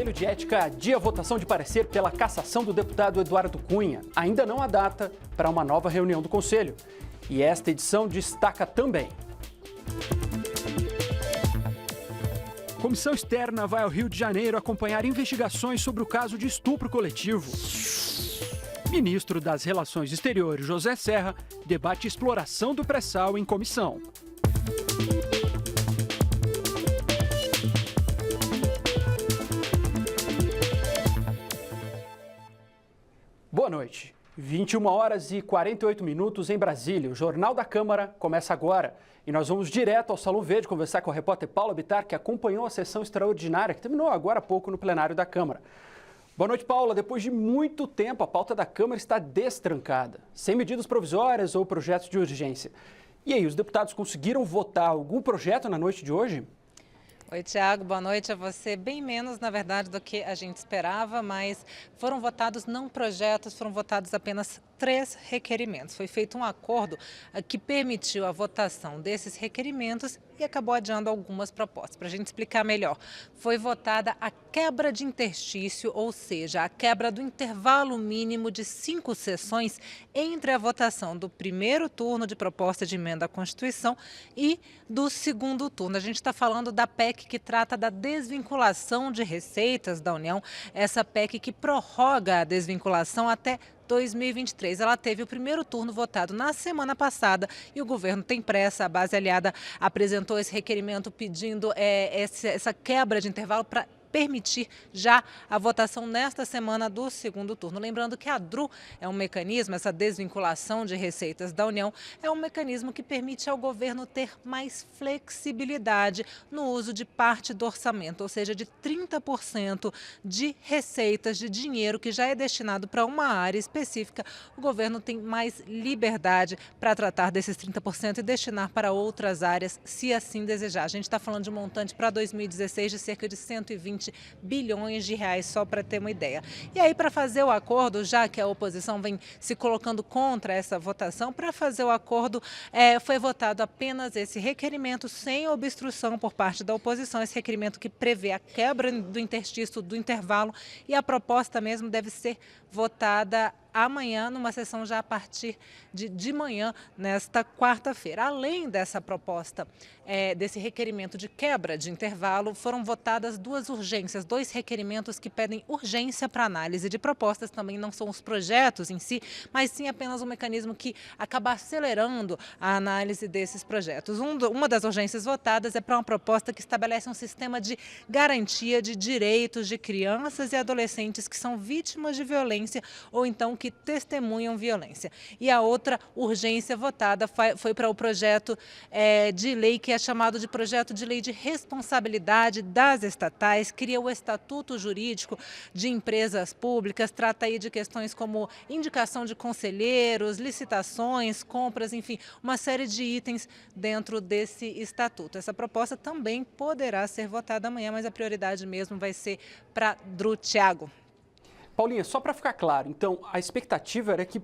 Conselho de Ética adia a votação de parecer pela cassação do deputado Eduardo Cunha. Ainda não há data para uma nova reunião do Conselho. E esta edição destaca também: Comissão externa vai ao Rio de Janeiro acompanhar investigações sobre o caso de estupro coletivo. Ministro das Relações Exteriores, José Serra, debate exploração do pré-sal em comissão. Boa noite. 21 horas e 48 minutos em Brasília. O Jornal da Câmara começa agora. E nós vamos direto ao Salão Verde conversar com a repórter Paula Bittar, que acompanhou a sessão extraordinária que terminou agora há pouco no plenário da Câmara. Boa noite, Paula. Depois de muito tempo, a pauta da Câmara está destrancada, sem medidas provisórias ou projetos de urgência. E aí, os deputados conseguiram votar algum projeto na noite de hoje? Oi, Tiago, boa noite a você. Bem menos, na verdade, do que a gente esperava, mas foram votados não projetos, foram votados apenas 3 requerimentos. Foi feito um acordo que permitiu a votação desses requerimentos e acabou adiando algumas propostas. Para a gente explicar melhor, foi votada a quebra de interstício, ou seja, a quebra do intervalo mínimo de 5 sessões entre a votação do primeiro turno de proposta de emenda à Constituição e do segundo turno. A gente está falando da PEC que trata da desvinculação de receitas da União, essa PEC que prorroga a desvinculação até 2023. Ela teve o primeiro turno votado na semana passada e o governo tem pressa. A base aliada apresentou esse requerimento pedindo essa quebra de intervalo para permitir já a votação nesta semana do segundo turno. Lembrando que a DRU é um mecanismo, essa desvinculação de receitas da União, é um mecanismo que permite ao governo ter mais flexibilidade no uso de parte do orçamento, ou seja, de 30% de receitas de dinheiro que já é destinado para uma área específica. O governo tem mais liberdade para tratar desses 30% e destinar para outras áreas, se assim desejar. A gente está falando de um montante para 2016 de cerca de 120 bilhões de reais, só para ter uma ideia. E aí, para fazer o acordo, já que a oposição vem se colocando contra essa votação, para fazer o acordo, foi votado apenas esse requerimento sem obstrução por parte da oposição, esse requerimento que prevê a quebra do interstício do intervalo, e a proposta mesmo deve ser votada amanhã, numa sessão já a partir de manhã, nesta quarta-feira. Além dessa proposta, desse requerimento de quebra de intervalo, foram votadas 2 urgências, 2 requerimentos que pedem urgência para análise de propostas. Também não são os projetos em si, mas sim apenas um mecanismo que acaba acelerando a análise desses projetos. Uma das urgências votadas é para uma proposta que estabelece um sistema de garantia de direitos de crianças e adolescentes que são vítimas de violência ou então que testemunham violência. E a outra urgência votada foi para o projeto de lei que é chamado de projeto de lei de responsabilidade das estatais, cria o estatuto jurídico de empresas públicas, trata aí de questões como indicação de conselheiros, licitações, compras, enfim, uma série de itens dentro desse estatuto. Essa proposta também poderá ser votada amanhã, mas a prioridade mesmo vai ser para DRU. Tiago. Paulinha, só para ficar claro, então a expectativa era que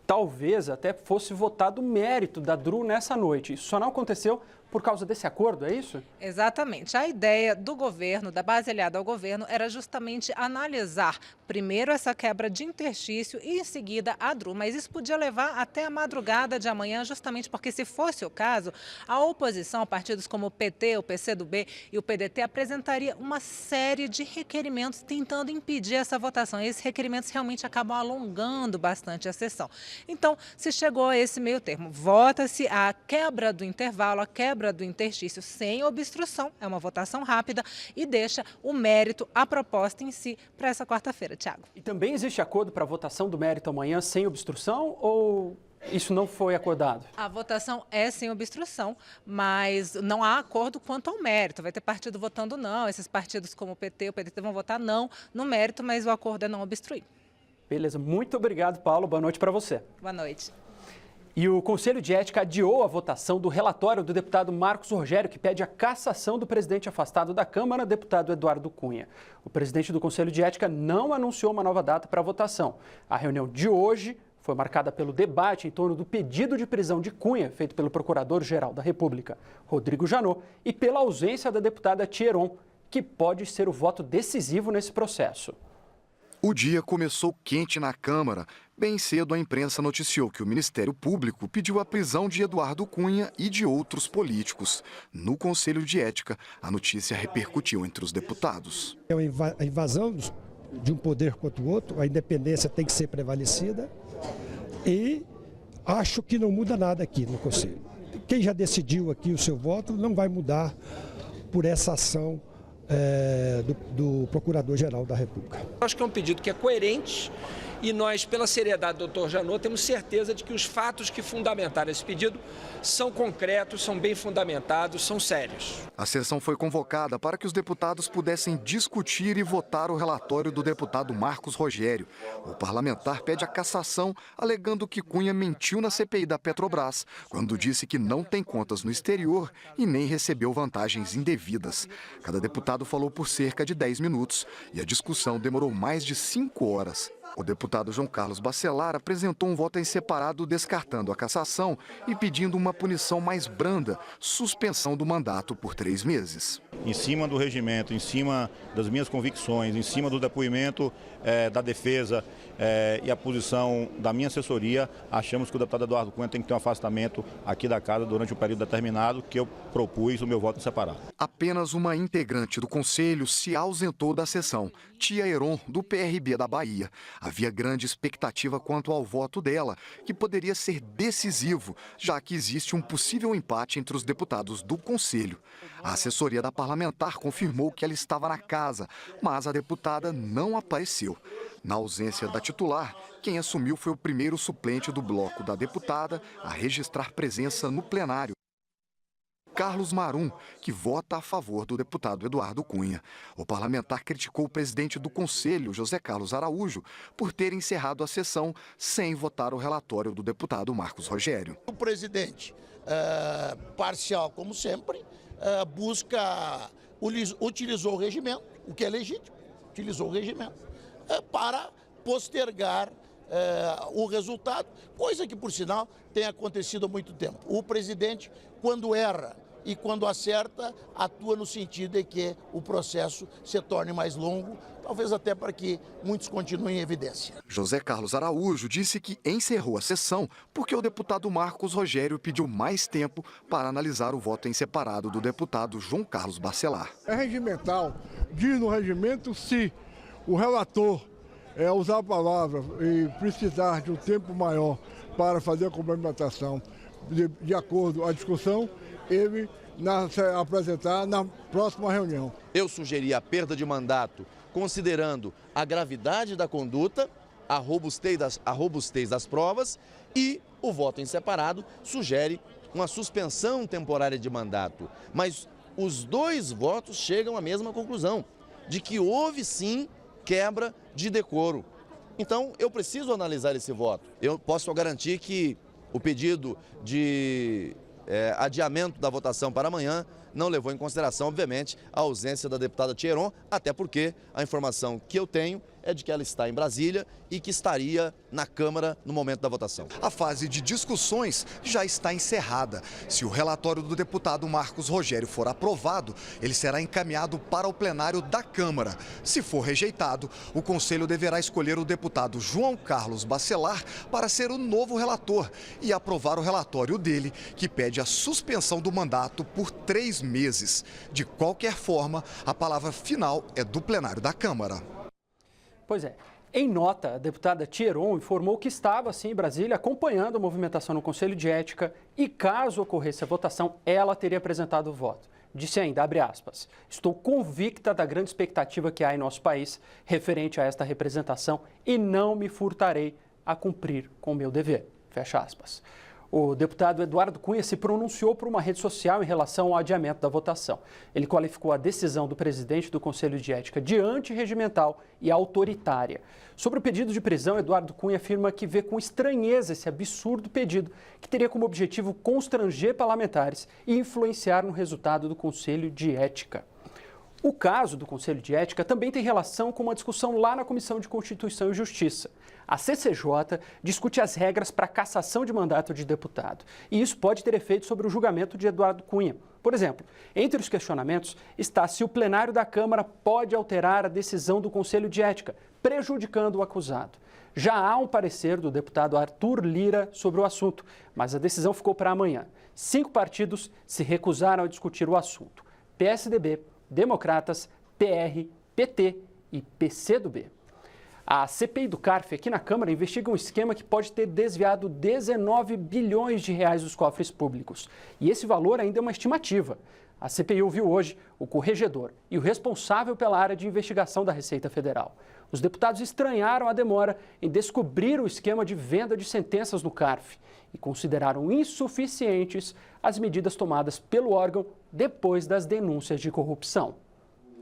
talvez até fosse votado o mérito da DRU nessa noite. Isso só não aconteceu por causa desse acordo, é isso? Exatamente. A ideia do governo, da base aliada ao governo, era justamente analisar primeiro essa quebra de interstício e em seguida a DRU. Mas isso podia levar até a madrugada de amanhã, justamente porque, se fosse o caso, a oposição, partidos como o PT, o PCdoB e o PDT, apresentaria uma série de requerimentos tentando impedir essa votação. E esses requerimentos realmente acabam alongando bastante a sessão. Então, se chegou a esse meio termo, vota-se a quebra do intervalo, a quebra do interstício sem obstrução, é uma votação rápida e deixa o mérito, a proposta em si, para essa quarta-feira. Tiago. E também existe acordo para a votação do mérito amanhã sem obstrução ou isso não foi acordado? A votação é sem obstrução, mas não há acordo quanto ao mérito. Vai ter partido votando não, esses partidos como o PT, o PDT vão votar não no mérito, mas o acordo é não obstruir. Beleza, muito obrigado, Paulo. Boa noite para você. Boa noite. E o Conselho de Ética adiou a votação do relatório do deputado Marcos Rogério, que pede a cassação do presidente afastado da Câmara, deputado Eduardo Cunha. O presidente do Conselho de Ética não anunciou uma nova data para a votação. A reunião de hoje foi marcada pelo debate em torno do pedido de prisão de Cunha, feito pelo Procurador-Geral da República, Rodrigo Janot, e pela ausência da deputada Thieron, que pode ser o voto decisivo nesse processo. O dia começou quente na Câmara. Bem cedo, a imprensa noticiou que o Ministério Público pediu a prisão de Eduardo Cunha e de outros políticos. No Conselho de Ética, a notícia repercutiu entre os deputados. É a invasão de um poder contra o outro, a independência tem que ser prevalecida e acho que não muda nada aqui no Conselho. Quem já decidiu aqui o seu voto não vai mudar por essa ação do Procurador-Geral da República. Acho que é um pedido que é coerente e nós, pela seriedade do Dr. Janot, temos certeza de que os fatos que fundamentaram esse pedido são concretos, são bem fundamentados, são sérios. A sessão foi convocada para que os deputados pudessem discutir e votar o relatório do deputado Marcos Rogério. O parlamentar pede a cassação, alegando que Cunha mentiu na CPI da Petrobras, quando disse que não tem contas no exterior e nem recebeu vantagens indevidas. Cada deputado falou por cerca de 10 minutos e a discussão demorou mais de 5 horas. O deputado João Carlos Bacelar apresentou um voto em separado descartando a cassação e pedindo uma punição mais branda, suspensão do mandato por 3 meses. Em cima do regimento, em cima das minhas convicções, em cima do depoimento da defesa e a posição da minha assessoria, achamos que o deputado Eduardo Cunha tem que ter um afastamento aqui da casa durante um período determinado, que eu propus o meu voto em separado. Apenas uma integrante do Conselho se ausentou da sessão, Tia Heron, do PRB da Bahia. Havia grande expectativa quanto ao voto dela, que poderia ser decisivo, já que existe um possível empate entre os deputados do Conselho. A assessoria da parlamentar confirmou que ela estava na casa, mas a deputada não apareceu. Na ausência da titular, quem assumiu foi o primeiro suplente do bloco da deputada a registrar presença no plenário, Carlos Marum, que vota a favor do deputado Eduardo Cunha. O parlamentar criticou o presidente do Conselho, José Carlos Araújo, por ter encerrado a sessão sem votar o relatório do deputado Marcos Rogério. O presidente, parcial como sempre, utilizou o regimento, o que é legítimo, utilizou o regimento para postergar o resultado, coisa que, por sinal, tem acontecido há muito tempo. O presidente, quando erra e quando acerta, atua no sentido de que o processo se torne mais longo, talvez até para que muitos continuem em evidência. José Carlos Araújo disse que encerrou a sessão porque o deputado Marcos Rogério pediu mais tempo para analisar o voto em separado do deputado João Carlos Bacelar. É regimental, diz no regimento, se o relator usar a palavra e precisar de um tempo maior para fazer a complementação de acordo à discussão, ele apresentar na próxima reunião. Eu sugeri a perda de mandato, considerando a gravidade da conduta, a robustez das provas, e o voto em separado sugere uma suspensão temporária de mandato. Mas os dois votos chegam à mesma conclusão, de que houve sim quebra de decoro. Então, eu preciso analisar esse voto. Eu posso garantir que o pedido de adiamento da votação para amanhã não levou em consideração, obviamente, a ausência da deputada Tia Heron, até porque a informação que eu tenho é de que ela está em Brasília e que estaria na Câmara no momento da votação. A fase de discussões já está encerrada. Se o relatório do deputado Marcos Rogério for aprovado, ele será encaminhado para o plenário da Câmara. Se for rejeitado, o Conselho deverá escolher o deputado João Carlos Bacelar para ser o novo relator e aprovar o relatório dele, que pede a suspensão do mandato por 3 meses. De qualquer forma, a palavra final é do plenário da Câmara. Pois é. Em nota, a deputada Tia Heron informou que estava, sim, em Brasília, acompanhando a movimentação no Conselho de Ética e, caso ocorresse a votação, ela teria apresentado o voto. Disse ainda, abre aspas, estou convicta da grande expectativa que há em nosso país referente a esta representação e não me furtarei a cumprir com o meu dever. Fecha aspas. O deputado Eduardo Cunha se pronunciou por uma rede social em relação ao adiamento da votação. Ele qualificou a decisão do presidente do Conselho de Ética de antirregimental e autoritária. Sobre o pedido de prisão, Eduardo Cunha afirma que vê com estranheza esse absurdo pedido, que teria como objetivo constranger parlamentares e influenciar no resultado do Conselho de Ética. O caso do Conselho de Ética também tem relação com uma discussão lá na Comissão de Constituição e Justiça. A CCJ discute as regras para cassação de mandato de deputado. E isso pode ter efeito sobre o julgamento de Eduardo Cunha. Por exemplo, entre os questionamentos está se o plenário da Câmara pode alterar a decisão do Conselho de Ética, prejudicando o acusado. Já há um parecer do deputado Arthur Lira sobre o assunto, mas a decisão ficou para amanhã. 5 partidos se recusaram a discutir o assunto: PSDB, Democratas, PR, PT e PCdoB. A CPI do CARF aqui na Câmara investiga um esquema que pode ter desviado 19 bilhões de reais dos cofres públicos. E esse valor ainda é uma estimativa. A CPI ouviu hoje o corregedor e o responsável pela área de investigação da Receita Federal. Os deputados estranharam a demora em descobrir o esquema de venda de sentenças no CARF e consideraram insuficientes as medidas tomadas pelo órgão depois das denúncias de corrupção.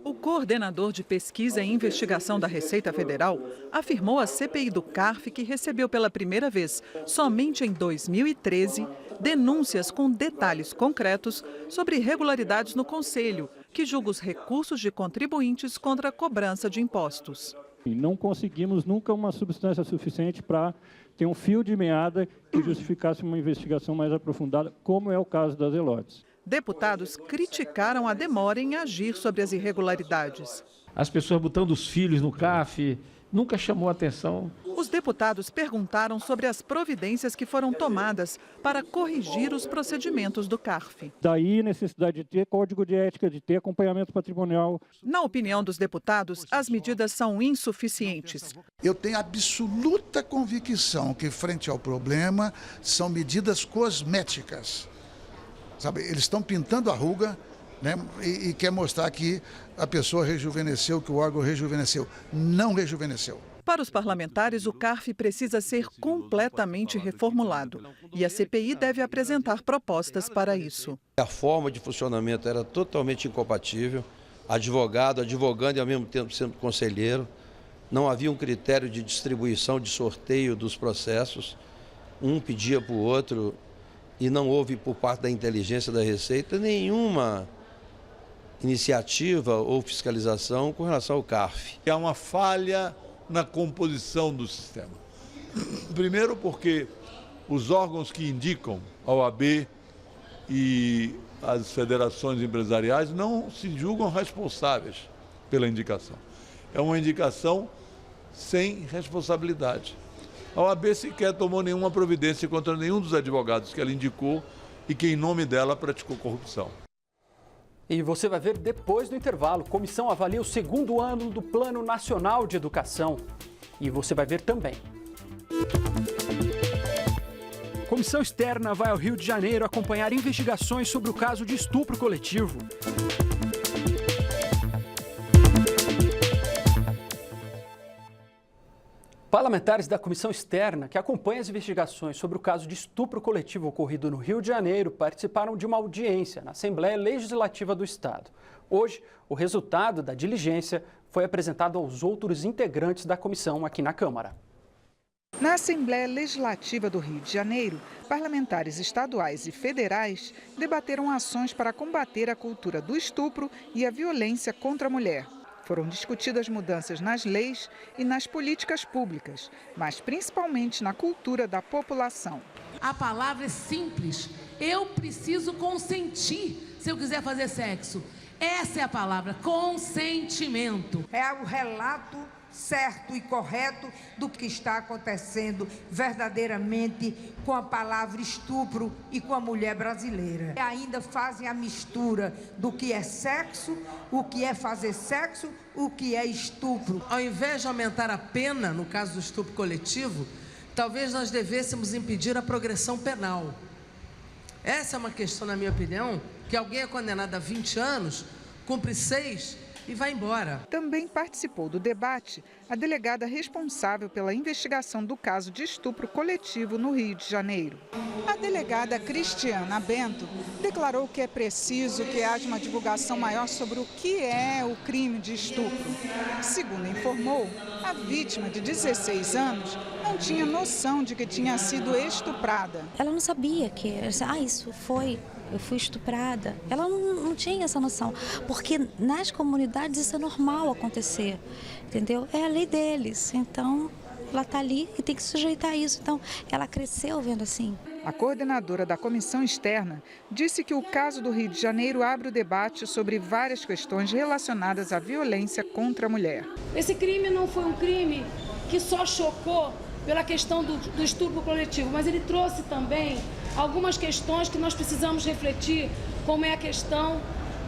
O coordenador de pesquisa e investigação da Receita Federal afirmou à CPI do CARF que recebeu pela primeira vez, somente em 2013, denúncias com detalhes concretos sobre irregularidades no Conselho, que julga os recursos de contribuintes contra a cobrança de impostos. E não conseguimos nunca uma substância suficiente para ter um fio de meada que justificasse uma investigação mais aprofundada, como é o caso das Zelotes. Deputados criticaram a demora em agir sobre as irregularidades. As pessoas botando os filhos no CAF, nunca chamou a atenção. Os deputados perguntaram sobre as providências que foram tomadas para corrigir os procedimentos do CARF. Daí a necessidade de ter código de ética, de ter acompanhamento patrimonial. Na opinião dos deputados, as medidas são insuficientes. Eu tenho absoluta convicção que, frente ao problema, são medidas cosméticas. Sabe, eles estão pintando a ruga, né, e quer mostrar que a pessoa rejuvenesceu, que o órgão rejuvenesceu. Não rejuvenesceu. Para os parlamentares, o CARF precisa ser completamente reformulado e a CPI deve apresentar propostas para isso. A forma de funcionamento era totalmente incompatível, advogando e ao mesmo tempo sendo conselheiro. Não havia um critério de distribuição, de sorteio dos processos, um pedia para o outro. E não houve, por parte da inteligência da Receita, nenhuma iniciativa ou fiscalização com relação ao CARF. Há uma falha na composição do sistema. Primeiro porque os órgãos que indicam a OAB e as federações empresariais não se julgam responsáveis pela indicação. É uma indicação sem responsabilidade. A OAB sequer tomou nenhuma providência contra nenhum dos advogados que ela indicou e que, em nome dela, praticou corrupção. E você vai ver depois do intervalo. Comissão avalia o 2º ano do Plano Nacional de Educação. E você vai ver também. Comissão externa vai ao Rio de Janeiro acompanhar investigações sobre o caso de estupro coletivo. Parlamentares da Comissão Externa, que acompanha as investigações sobre o caso de estupro coletivo ocorrido no Rio de Janeiro, participaram de uma audiência na Assembleia Legislativa do Estado. Hoje, o resultado da diligência foi apresentado aos outros integrantes da comissão aqui na Câmara. Na Assembleia Legislativa do Rio de Janeiro, parlamentares estaduais e federais debateram ações para combater a cultura do estupro e a violência contra a mulher. Foram discutidas mudanças nas leis e nas políticas públicas, mas principalmente na cultura da população. A palavra é simples. Eu preciso consentir se eu quiser fazer sexo. Essa é a palavra, consentimento. É o relato certo e correto do que está acontecendo verdadeiramente com a palavra estupro e com a mulher brasileira. Ainda fazem a mistura do que é sexo, o que é fazer sexo, o que é estupro. Ao invés de aumentar a pena, no caso do estupro coletivo, talvez nós devêssemos impedir a progressão penal. Essa é uma questão, na minha opinião, que alguém é condenado a 20 anos, cumpre 6 e vai embora. Também participou do debate a delegada responsável pela investigação do caso de estupro coletivo no Rio de Janeiro. A delegada Cristiana Bento declarou que é preciso que haja uma divulgação maior sobre o que é o crime de estupro. Segundo informou, a vítima de 16 anos não tinha noção de que tinha sido estuprada. Ela não sabia que isso foi eu fui estuprada. Ela não tinha essa noção, porque nas comunidades isso é normal acontecer, entendeu? É a lei deles, então ela está ali e tem que sujeitar a isso. Então ela cresceu vendo assim. A coordenadora da comissão externa disse que o caso do Rio de Janeiro abre o debate sobre várias questões relacionadas à violência contra a mulher. Esse crime não foi um crime que só chocou pela questão do estupro coletivo, mas ele trouxe também algumas questões que nós precisamos refletir, como é a questão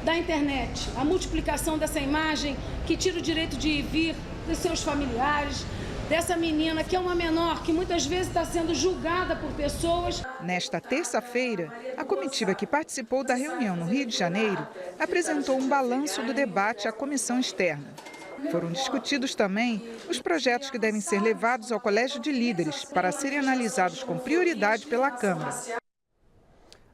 da internet, a multiplicação dessa imagem que tira o direito de ir e vir dos seus familiares, dessa menina que é uma menor, que muitas vezes está sendo julgada por pessoas. Nesta terça-feira, a comitiva que participou da reunião no Rio de Janeiro apresentou um balanço do debate à comissão externa. Foram discutidos também os projetos que devem ser levados ao Colégio de Líderes para serem analisados com prioridade pela Câmara.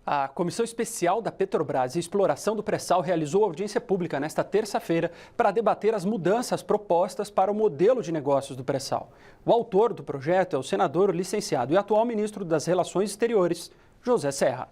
A Comissão Especial da Petrobras e Exploração do Pré-Sal realizou audiência pública nesta terça-feira para debater as mudanças propostas para o modelo de negócios do pré-sal. O autor do projeto é o senador licenciado e atual ministro das Relações Exteriores, José Serra.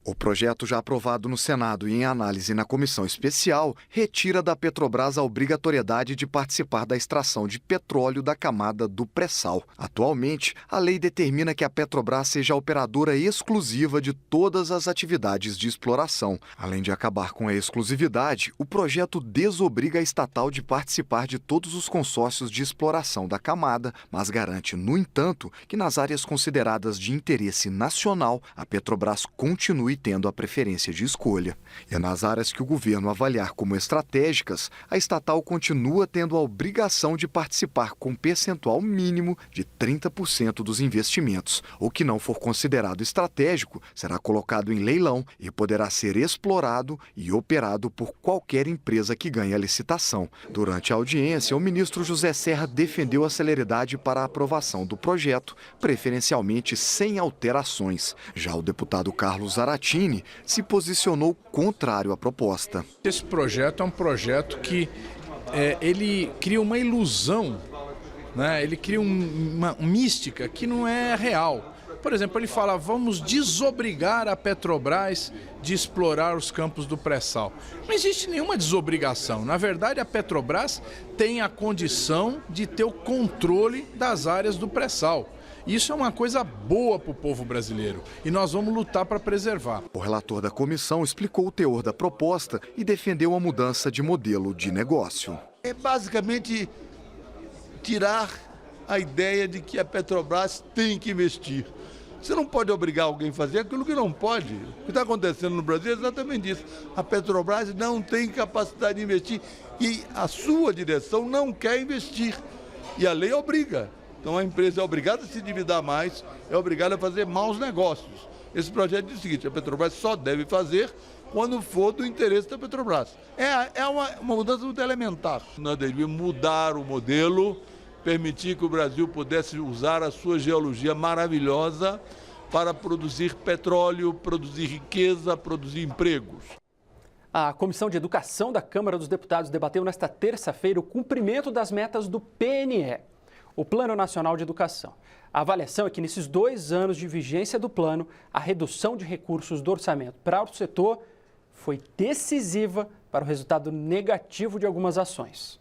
O projeto, já aprovado no Senado e em análise na comissão especial, retira da Petrobras a obrigatoriedade de participar da extração de petróleo da camada do pré-sal. Atualmente, a lei determina que a Petrobras seja a operadora exclusiva de todas as atividades de exploração. Além de acabar com a exclusividade, o projeto desobriga a estatal de participar de todos os consórcios de exploração da camada, mas garante, no entanto, que nas áreas consideradas de interesse nacional, a Petrobras continue tendo a preferência de escolha. E nas áreas que o governo avaliar como estratégicas, a estatal continua tendo a obrigação de participar com percentual mínimo de 30% dos investimentos. O que não for considerado estratégico será colocado em leilão e poderá ser explorado e operado por qualquer empresa que ganhe a licitação. Durante a audiência, o ministro José Serra defendeu a celeridade para a aprovação do projeto, preferencialmente sem alterações. Já o deputado Carlos Zarattini se posicionou contrário à proposta. Esse projeto é um projeto que ele cria uma ilusão, né? Ele cria uma mística que não é real. Por exemplo, ele fala, vamos desobrigar a Petrobras de explorar os campos do pré-sal. Não existe nenhuma desobrigação. Na verdade, a Petrobras tem a condição de ter o controle das áreas do pré-sal. Isso é uma coisa boa para o povo brasileiro e nós vamos lutar para preservar. O relator da comissão explicou o teor da proposta e defendeu a mudança de modelo de negócio. É basicamente tirar a ideia de que a Petrobras tem que investir. Você não pode obrigar alguém a fazer aquilo que não pode. O que está acontecendo no Brasil é exatamente isso. A Petrobras não tem capacidade de investir e a sua direção não quer investir. E a lei obriga. Então a empresa é obrigada a se endividar mais, é obrigada a fazer maus negócios. Esse projeto diz o seguinte, a Petrobras só deve fazer quando for do interesse da Petrobras. É uma mudança muito elementar. Nós devíamos mudar o modelo, permitir que o Brasil pudesse usar a sua geologia maravilhosa para produzir petróleo, produzir riqueza, produzir empregos. A Comissão de Educação da Câmara dos Deputados debateu nesta terça-feira o cumprimento das metas do PNE. O Plano Nacional de Educação. A avaliação é que nesses 2 anos de vigência do plano, a redução de recursos do orçamento para o setor foi decisiva para o resultado negativo de algumas ações.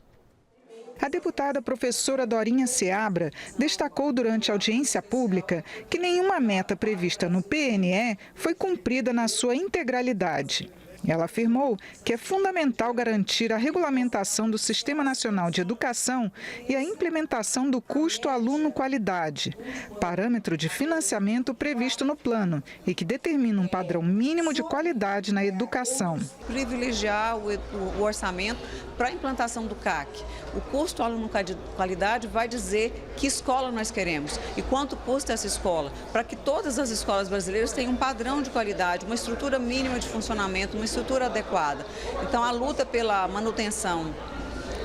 A deputada professora Dorinha Seabra destacou durante a audiência pública que nenhuma meta prevista no PNE foi cumprida na sua integralidade. Ela afirmou que é fundamental garantir a regulamentação do Sistema Nacional de Educação e a implementação do custo aluno-qualidade, parâmetro de financiamento previsto no plano e que determina um padrão mínimo de qualidade na educação. Privilegiar o orçamento para a implantação do CAC. O custo aluno-qualidade vai dizer que escola nós queremos e quanto custa essa escola, para que todas as escolas brasileiras tenham um padrão de qualidade, uma estrutura mínima de funcionamento, uma estrutura adequada. Então, a luta pela manutenção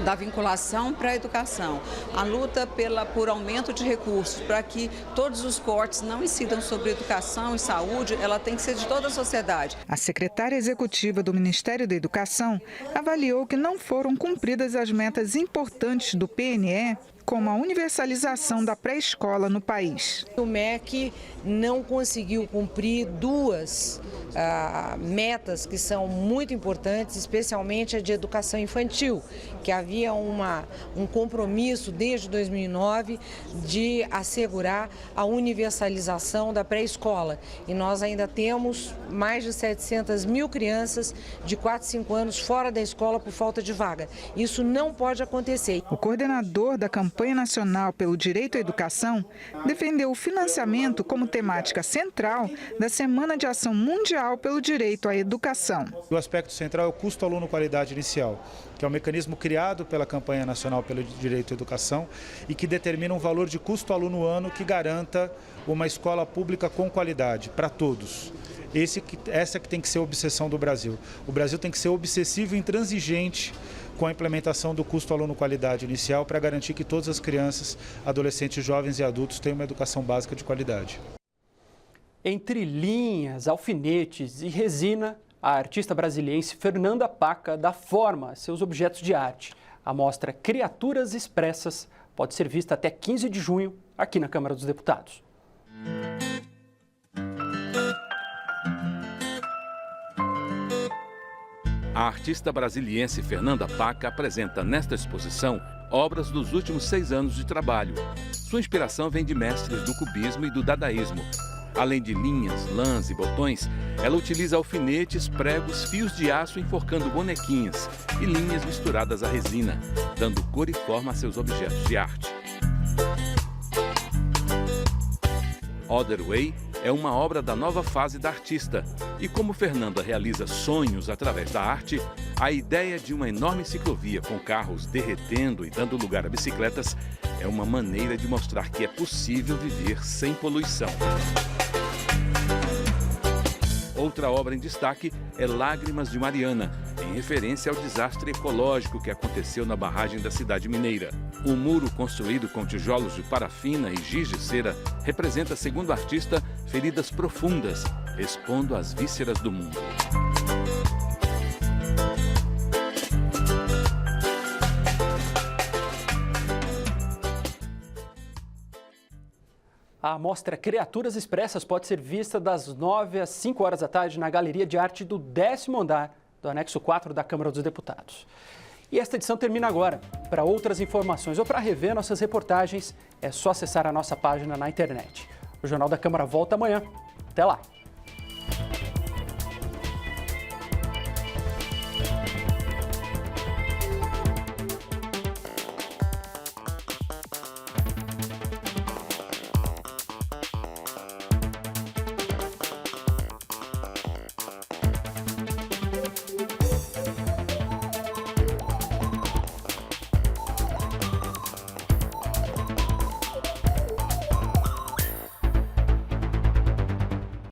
da vinculação para a educação, a luta por aumento de recursos, para que todos os cortes não incidam sobre educação e saúde, ela tem que ser de toda a sociedade. A secretária executiva do Ministério da Educação avaliou que não foram cumpridas as metas importantes do PNE, como a universalização da pré-escola no país. O MEC não conseguiu cumprir duas metas que são muito importantes, especialmente a de educação infantil, que havia um compromisso desde 2009 de assegurar a universalização da pré-escola. E nós ainda temos mais de 700 mil crianças de 4 a 5 anos fora da escola por falta de vaga. Isso não pode acontecer. O coordenador da Campanha Nacional pelo Direito à Educação defendeu o financiamento como temática central da Semana de Ação Mundial pelo Direito à Educação. O aspecto central é o custo aluno qualidade inicial, que é um mecanismo criado pela Campanha Nacional pelo Direito à Educação e que determina um valor de custo aluno ano que garanta uma escola pública com qualidade para todos. Essa que tem que ser a obsessão do Brasil. O Brasil tem que ser obsessivo e intransigente com a implementação do custo aluno qualidade inicial para garantir que todas as crianças, adolescentes, jovens e adultos tenham uma educação básica de qualidade. Entre linhas, alfinetes e resina, a artista brasiliense Fernanda Paca dá forma a seus objetos de arte. A mostra Criaturas Expressas pode ser vista até 15 de junho aqui na Câmara dos Deputados. A artista brasiliense Fernanda Paca apresenta nesta exposição obras dos últimos 6 anos de trabalho. Sua inspiração vem de mestres do cubismo e do dadaísmo. Além de linhas, lãs e botões, ela utiliza alfinetes, pregos, fios de aço enforcando bonequinhas e linhas misturadas à resina, dando cor e forma a seus objetos de arte. Other Way é uma obra da nova fase da artista. E como Fernanda realiza sonhos através da arte, a ideia de uma enorme ciclovia com carros derretendo e dando lugar a bicicletas é uma maneira de mostrar que é possível viver sem poluição. Outra obra em destaque é Lágrimas de Mariana, em referência ao desastre ecológico que aconteceu na barragem da cidade mineira. O muro construído com tijolos de parafina e giz de cera representa, segundo a artista, feridas profundas, expondo as vísceras do mundo. A mostra Criaturas Expressas pode ser vista das 9 às 5 horas da tarde na Galeria de Arte do 10º andar do anexo 4 da Câmara dos Deputados. E esta edição termina agora. Para outras informações ou para rever nossas reportagens, é só acessar a nossa página na internet. O Jornal da Câmara volta amanhã. Até lá!